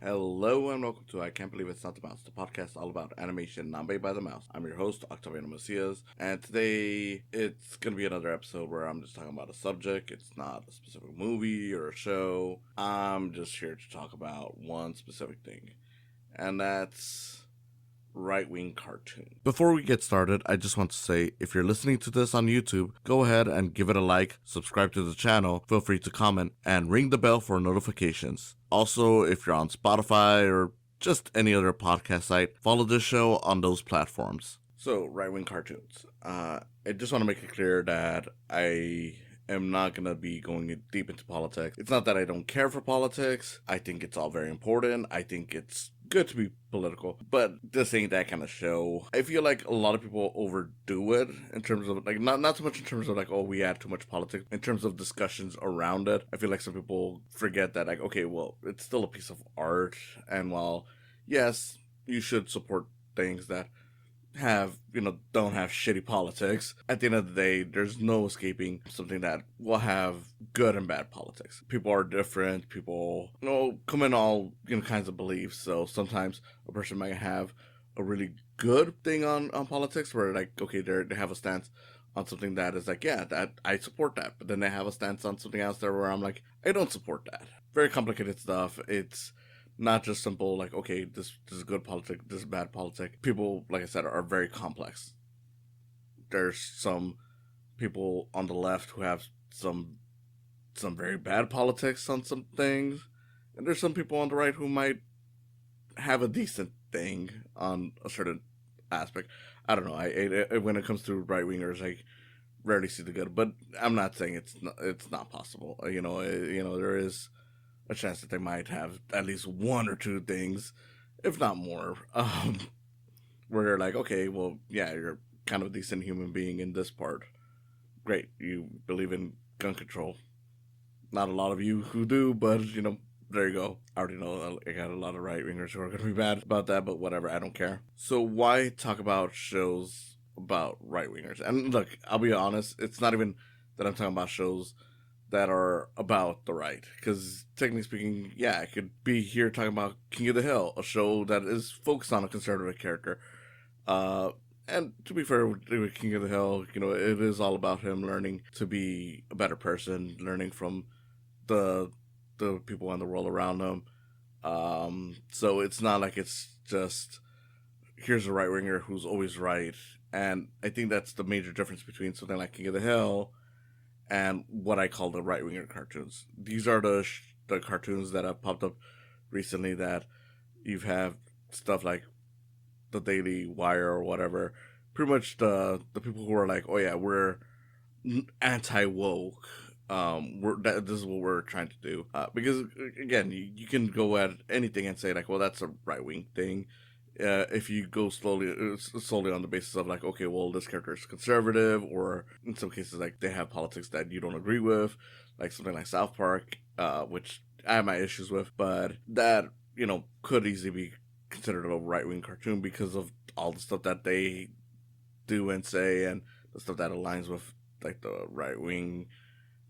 Hello and welcome to I Can't Believe It's Not the Mouse, the podcast all about animation not made by the mouse. I'm your host, Octaviano Macias, and today it's going to be another episode where I'm just talking about a subject. It's not a specific movie or a show. I'm just here to talk about one specific thing, and that's right-wing cartoon. Before we get started, I just want to say, if you're listening to this on YouTube, go ahead and give it a like, subscribe to the channel, feel free to comment, and ring the bell for notifications. Also, if you're on Spotify or just any other podcast site, follow this show on those platforms. So, right-wing cartoons. I just want to make it clear that I am not going to be going deep into politics. It's not that I don't care for politics. I think it's all very important. I think it's good to be political, but this ain't that kind of show. I feel like a lot of people overdo it in terms of, like, not so much in terms of, like, oh, we add too much politics. In terms of discussions around it, I feel like some people forget that, like, okay, well, it's still a piece of art, and while, yes, you should support things that don't have shitty politics. At the end of the day, there's no escaping something that will have good and bad politics. People are different. People, come in all, kinds of beliefs. So sometimes a person might have a really good thing on politics where, like, okay, they have a stance on something that is like, yeah, that I support that. But then they have a stance on something else there where I'm like, I don't support that. Very complicated stuff. It's not just simple, like, okay, this is good politics, this is bad politics. People, like I said, are very complex. There's some people on the left who have some very bad politics on some things, and there's some people on the right who might have a decent thing on a certain aspect. I don't know. I when it comes to right wingers, I rarely see the good, but I'm not saying it's not possible. There is a chance that they might have at least one or two things, if not more, where they're like, okay, well, yeah, you're kind of a decent human being in this part. Great, you believe in gun control. Not a lot of you who do, but, there you go. I already know I got a lot of right-wingers who are going to be mad about that, but whatever, I don't care. So why talk about shows about right-wingers? And look, I'll be honest, it's not even that I'm talking about shows that are about the right, because technically speaking, yeah, I could be here talking about King of the Hill, a show that is focused on a conservative character, and to be fair with King of the Hill, it is all about him learning to be a better person, learning from the people in the world around him. So it's not like it's just here's a right winger who's always right, and I think that's the major difference between something like King of the Hill and what I call the right-winger cartoons. These are the cartoons that have popped up recently that you have stuff like the Daily Wire or whatever. Pretty much the people who are like, oh yeah, we're anti-woke. This is what we're trying to do. Because, again, you can go at anything and say, like, well, that's a right-wing thing. If you go solely on the basis of, like, okay, well, this character is conservative, or in some cases, like, they have politics that you don't agree with, like something like South Park, which I have my issues with, but that, could easily be considered a right-wing cartoon because of all the stuff that they do and say, and the stuff that aligns with, like, the right-wing,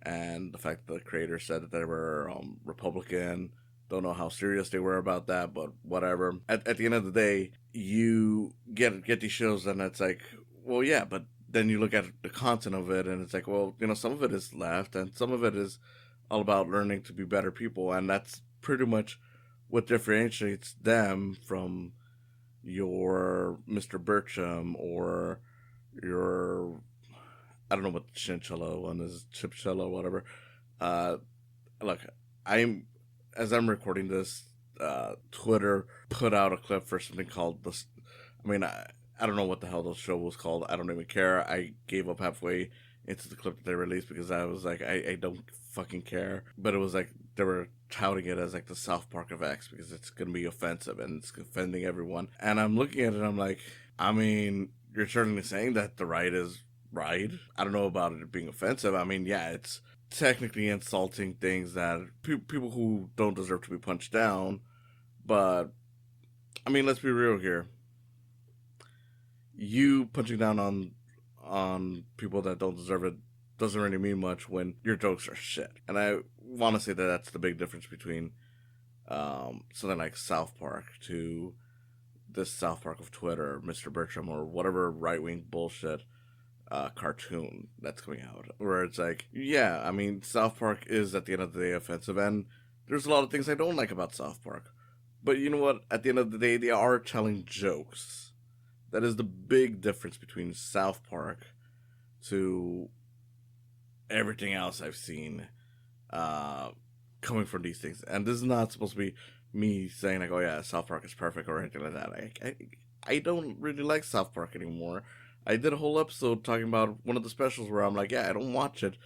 and the fact that the creator said that they were Republican. Don't know how serious they were about that, but whatever. At the end of the day, you get these shows, and it's like, well, yeah, but then you look at the content of it, and it's like, well, some of it is left, and some of it is all about learning to be better people, and that's pretty much what differentiates them from your Mr. Bircham or your, I don't know what the chinchilla one is, chipchilla, whatever. Look, as I'm recording this, Twitter put out a clip for something called the. I don't know what the hell the show was called. I don't even care. I gave up halfway into the clip that they released because I was like, I don't fucking care. But it was like they were touting it as like the South Park of X because it's gonna be offensive and it's offending everyone. And I'm looking at it and I'm like, you're certainly saying that the right is right. I don't know about it being offensive. Yeah, it's technically insulting things that people who don't deserve to be punched down, but let's be real here. You punching down on people that don't deserve it doesn't really mean much when your jokes are shit. And I want to say that that's the big difference between something like South Park to this South Park of Twitter, Mr. Bertram, or whatever right wing bullshit cartoon that's coming out, where it's like, yeah, I mean, South Park is at the end of the day offensive, and there's a lot of things I don't like about South Park. But you know what? At the end of the day, they are telling jokes. That is the big difference between South Park to everything else I've seen coming from these things. And this is not supposed to be me saying like, oh yeah, South Park is perfect or anything like that. I don't really like South Park anymore. I did a whole episode talking about one of the specials where I'm like, yeah, I don't watch it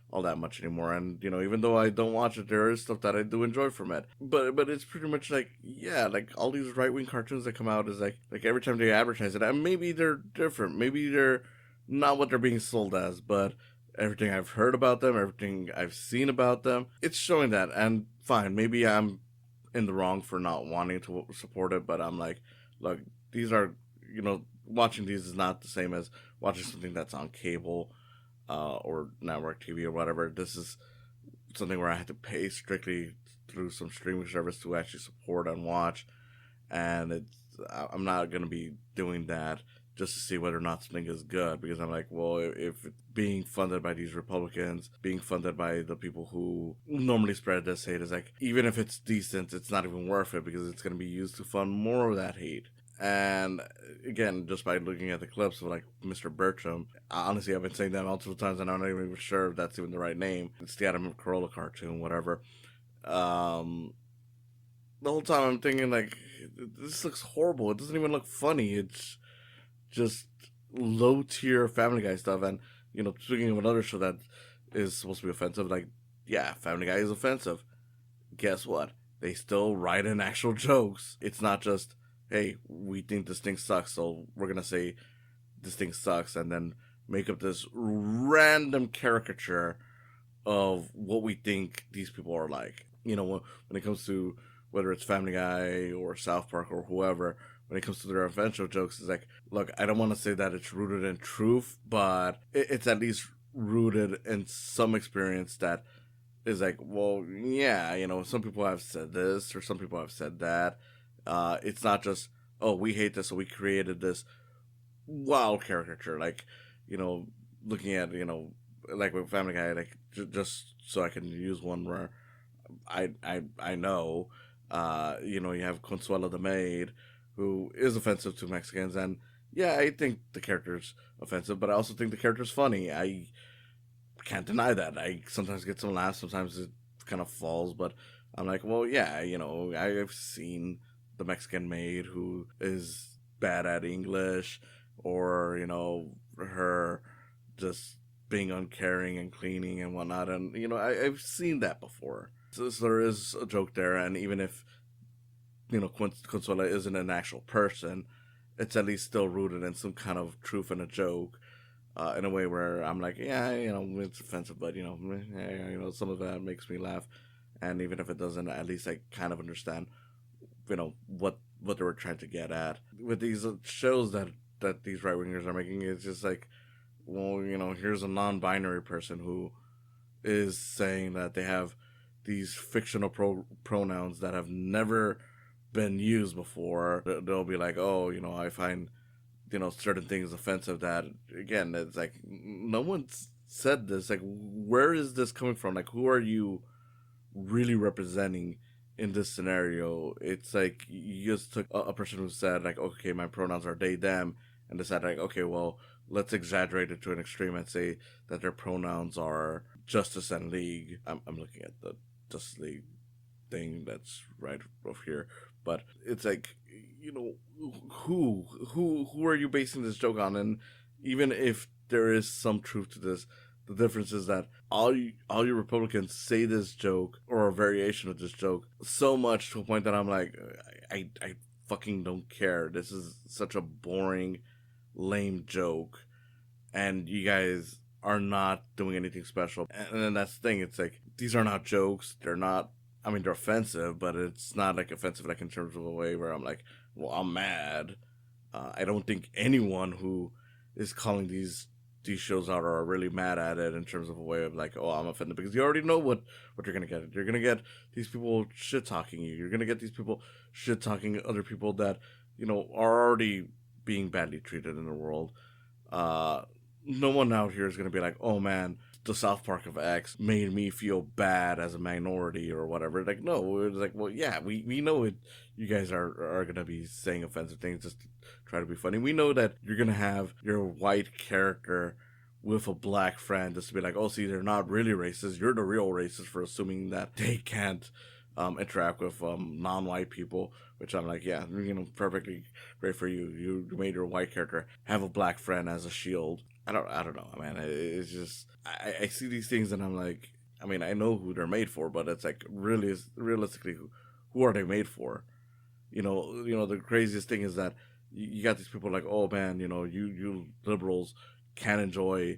all that much anymore. And you know, even though I don't watch it, there is stuff that I do enjoy from it. But it's pretty much like, yeah, like all these right wing cartoons that come out is like every time they advertise it, and maybe they're different, maybe they're not what they're being sold as, but everything I've heard about them, everything I've seen about them, it's showing that. And fine, maybe I'm in the wrong for not wanting to support it, but I'm like, look, these are, you know, watching these is not the same as watching something that's on cable or network TV or whatever. This is something where I had to pay strictly through some streaming service to actually support and watch, and I'm not gonna be doing that just to see whether or not something is good, because I'm like, well, if it's being funded by these Republicans, being funded by the people who normally spread this hate, is like, even if it's decent, it's not even worth it because it's going to be used to fund more of that hate. And again, just by looking at the clips of like Mr. Bertram, honestly, I've been saying that multiple times and I'm not even sure if that's even the right name. It's the Adam Carolla cartoon, whatever. The whole time I'm thinking like, this looks horrible. It doesn't even look funny. It's just low tier Family Guy stuff. And you know, speaking of another show that is supposed to be offensive, like, yeah, Family Guy is offensive. Guess what? They still write in actual jokes. It's not just, hey, we think this thing sucks, so we're gonna say this thing sucks and then make up this random caricature of what we think these people are like. You know, when it comes to whether it's Family Guy or South Park or whoever, when it comes to their eventual jokes, it's like, look, I don't want to say that it's rooted in truth, but it's at least rooted in some experience that is like, well, yeah, you know, some people have said this or some people have said that. It's not just, oh, we hate this, so we created this wild caricature. Like, you know, looking at, you know, like with Family Guy, like, just so I can use one where I know, you know, you have Consuelo the maid, who is offensive to Mexicans, and yeah, I think the character's offensive, but I also think the character's funny. I can't deny that. I sometimes get some laughs, sometimes it kind of falls, but I'm like, well, yeah, you know, I've seen the Mexican maid who is bad at English, or, you know, her just being uncaring and cleaning and whatnot, and, you know, I've seen that before. So there is a joke there, and even if, you know, Consuela isn't an actual person, it's at least still rooted in some kind of truth and a joke, in a way where I'm like, yeah, you know, it's offensive, but, you know, some of that makes me laugh, and even if it doesn't, at least I kind of understand, you know, what they were trying to get at with these shows that these right wingers are making. It's just like, well, you know, here's a non-binary person who is saying that they have these fictional pronouns that have never been used before. They'll be like, oh, you know, I find, you know, certain things offensive. That, again, it's like, no one's said this. Like, where is this coming from? Like, who are you really representing in this scenario? It's like you just took a person who said like, okay, my pronouns are they them, and decided like, okay, well, let's exaggerate it to an extreme and say that their pronouns are Justice and League. I'm looking at the Justice League thing that's right over here, but it's like, you know, who are you basing this joke on? And even if there is some truth to this, the difference is that all you Republicans say this joke or a variation of this joke so much to a point that I'm like, I fucking don't care. This is such a boring, lame joke, and you guys are not doing anything special. And then that's the thing. It's like, these are not jokes. They're not. I mean, they're offensive, but it's not like offensive like in terms of a way where I'm like, well, I'm mad. I don't think anyone who is calling these these shows out are really mad at it in terms of a way of like, oh, I'm offended, because you already know what you're gonna get. You're gonna get these people shit talking you. You're gonna get these people shit talking other people that are already being badly treated in the world. Uh, no one out here is gonna be like, oh man, the South Park of X made me feel bad as a minority or whatever. Like, no, it's like, well, yeah, we know it. You guys are gonna be saying offensive things just to try to be funny. We know that you're gonna have your white character with a black friend just to be like, oh, see, they're not really racist. You're the real racist for assuming that they can't interact with non-white people. Which I'm like, yeah, perfectly great for you. You made your white character have a black friend as a shield. I don't know, man. It's just I see these things and I'm like, I mean, I know who they're made for, but it's like, really, realistically, who are they made for? The craziest thing is that you got these people like, oh man, you liberals can't enjoy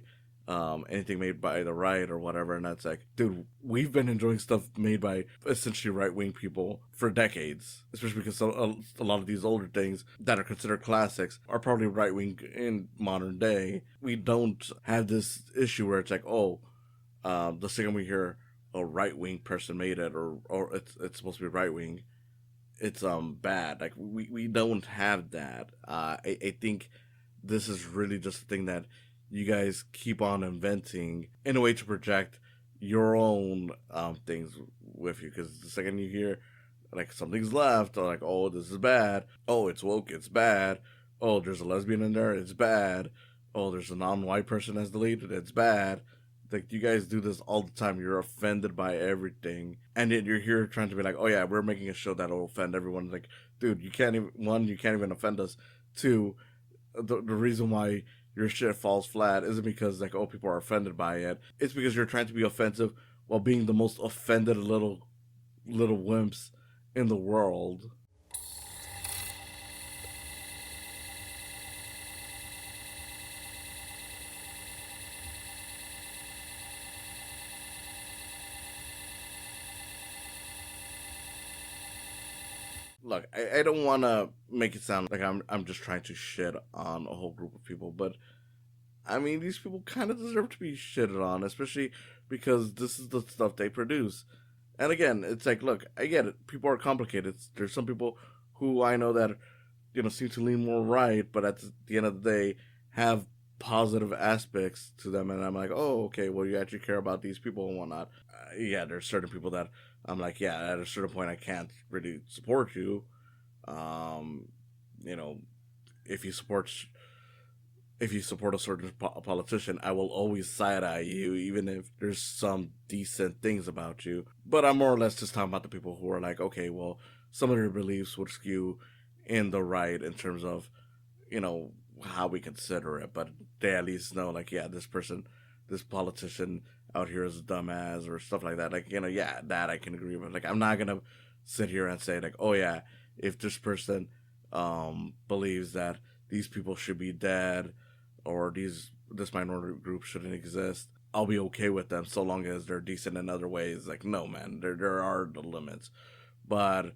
anything made by the right or whatever, and that's like, dude, we've been enjoying stuff made by essentially right wing people for decades, especially because a lot of these older things that are considered classics are probably right wing in modern day. We don't have this issue where it's like, oh, the second we hear a right wing person made it, or it's supposed to be right wing, it's bad. Like, we don't have that. I think this is really just a thing that you guys keep on inventing in a way to project your own things with you. Because the second you hear like something's left, or like, oh, this is bad, oh, it's woke, it's bad, oh, there's a lesbian in there, it's bad, oh, there's a non-white person that's deleted, it's bad. Like, you guys do this all the time. You're offended by everything, and yet you're here trying to be like, oh yeah, we're making a show that'll offend everyone. Like, dude, you can't even, one, you can't even offend us. Two, the reason why your shit falls flat isn't because like, oh, people are offended by it. It's because you're trying to be offensive while being the most offended little wimps in the world. Look, I don't want to make it sound like I'm just trying to shit on a whole group of people, but I mean, these people kind of deserve to be shitted on, especially because this is the stuff they produce. And again, it's like, look, I get it. People are complicated. There's some people who I know that seem to lean more right, but at the end of the day, have positive aspects to them, and I'm like, oh, okay, well, you actually care about these people and whatnot. Yeah, there's certain people that I'm like, yeah, at a certain point, I can't really support you. Um, you know, if you support a certain politician, I will always side eye you, even if there's some decent things about you. But I'm more or less just talking about the people who are like, okay, well, some of their beliefs would skew in the right in terms of, you know, how we consider it. But they at least know, like, yeah, this person, this politician out here is a dumbass or stuff like that. Like, yeah, that I can agree with. Like, I'm not gonna sit here and say like, oh yeah, if this person believes that these people should be dead or this minority group shouldn't exist, I'll be okay with them so long as they're decent in other ways. Like, no, man, there are the limits, but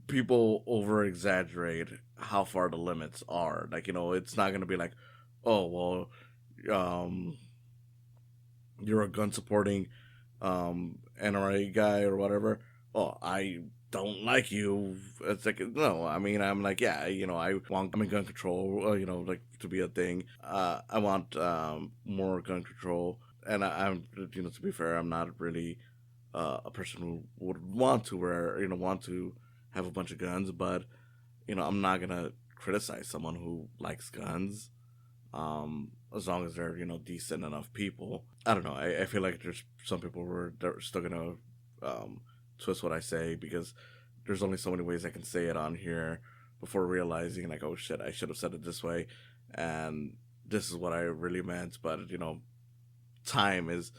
people over exaggerate how far the limits are. Like, it's not gonna be like, oh well, um, you're a gun supporting NRA guy or whatever. Oh, I don't like you. It's like, no, I mean, I'm like, yeah, I want, I mean, gun control, like, to be a thing. I want more gun control, and I'm, to be fair, I'm not really a person who would want to want to have a bunch of guns, but I'm not gonna criticize someone who likes guns, as long as they're decent enough people. I don't know. I feel like there's some people who are they're still gonna twist what I say because there's only so many ways I can say it on here before realizing like, oh shit, I should have said it this way, and this is what I really meant. But time is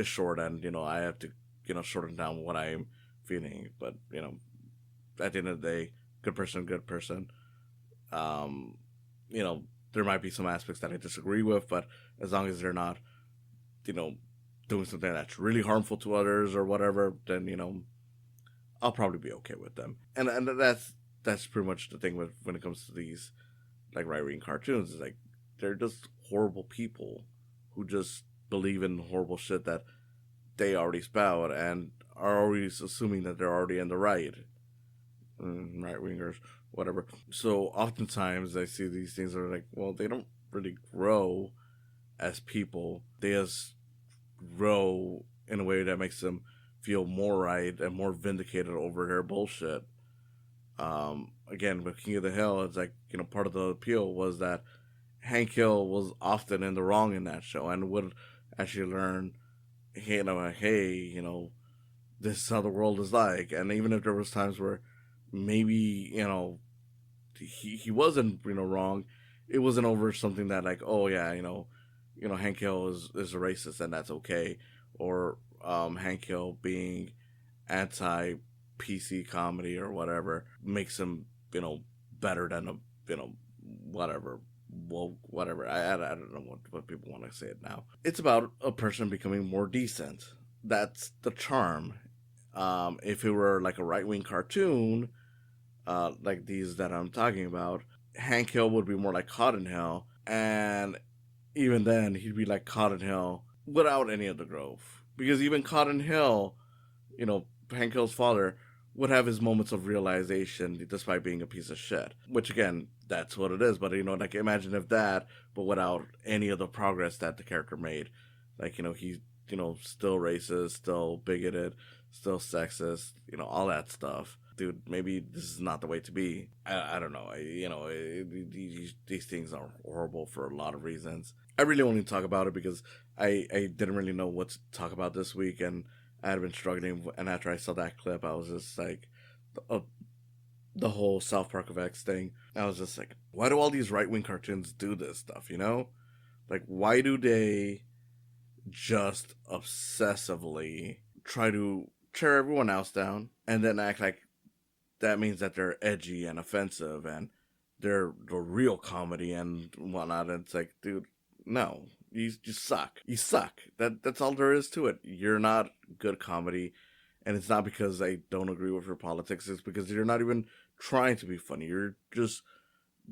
short, and I have to shorten down what I'm feeling. But at the end of the day, good person, good person. Um, there might be some aspects that I disagree with, but as long as they're not, you know, doing something that's really harmful to others or whatever, then I'll probably be okay with them. And that's pretty much the thing with when it comes to these like right wing cartoons. Is like they're just horrible people who just believe in horrible shit that they already spout and are always assuming that they're already in the right. Right wingers, whatever. So oftentimes I see these things that are like, well, they don't really grow as people. They just grow in a way that makes them feel more right and more vindicated over their bullshit. Again, with King of the Hill, it's like, part of the appeal was that Hank Hill was often in the wrong in that show and would actually learn, hey, this is how the world is like. And even if there was times where maybe, he wasn't, wrong, it wasn't over something that like, oh yeah, Hank Hill is a racist and that's okay. Or Hank Hill being anti PC comedy or whatever makes him, better than whatever. Well, whatever. I don't know what people want to say it now. It's about a person becoming more decent. That's the charm. If it were like a right-wing cartoon, like these that I'm talking about, Hank Hill would be more like Cotton Hill, and even then he'd be like Cotton Hill without any of the growth. Because even Cotton Hill, Hank Hill's father, would have his moments of realization despite being a piece of shit. Which again, that's what it is. But like imagine if that, but without any of the progress that the character made. Like, he's still racist, still bigoted, still sexist, all that stuff. Dude, maybe this is not the way to be. I don't know. These things are horrible for a lot of reasons. I really only talk about it because I didn't really know what to talk about this week, and I had been struggling. And after I saw that clip, I was just like, the whole South Park of X thing. I was just like, why do all these right-wing cartoons do this stuff, Like, why do they just obsessively try to tear everyone else down and then act like that means that they're edgy and offensive and they're the real comedy and whatnot? And it's like, dude, no, you suck. You suck. That's all there is to it. You're not good comedy, and it's not because I don't agree with your politics. It's because you're not even trying to be funny. You're just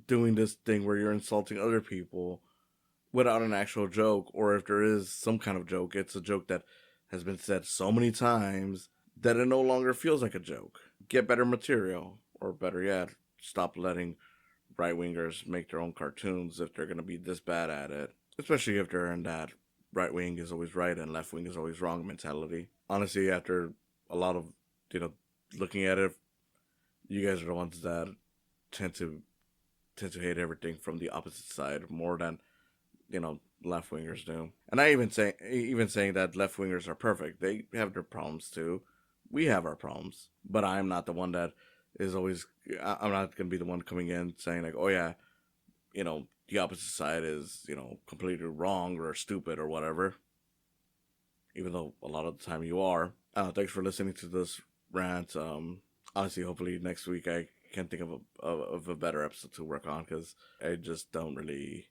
doing this thing where you're insulting other people without an actual joke, or if there is some kind of joke, it's a joke that has been said so many times that it no longer feels like a joke. Get better material, or better yet, stop letting right-wingers make their own cartoons if they're going to be this bad at it. Especially if they're in that right-wing is always right and left-wing is always wrong mentality. Honestly, after a lot of, looking at it, you guys are the ones that tend to hate everything from the opposite side more than, left-wingers do. And I even saying that left-wingers are perfect. They have their problems too. We have our problems. But I'm not the one that is always, I'm not going to be the one coming in saying like, oh yeah, the opposite side is, completely wrong or stupid or whatever. Even though a lot of the time you are. Thanks for listening to this rant. Honestly, hopefully next week I can think of a better episode to work on, because I just don't really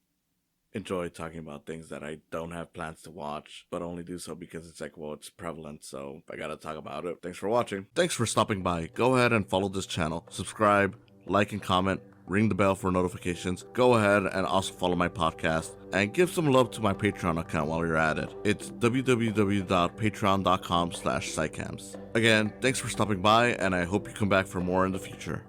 enjoy talking about things that I don't have plans to watch, but only do so because it's like, well, it's prevalent, so I gotta talk about it. Thanks for watching. Thanks for stopping by. Go ahead and follow this channel. Subscribe, like and comment. Ring the bell for notifications. Go ahead and also follow my podcast and give some love to my Patreon account while you're at it. It's www.patreon.com/psycams. Again, thanks for stopping by, and I hope you come back for more in the future.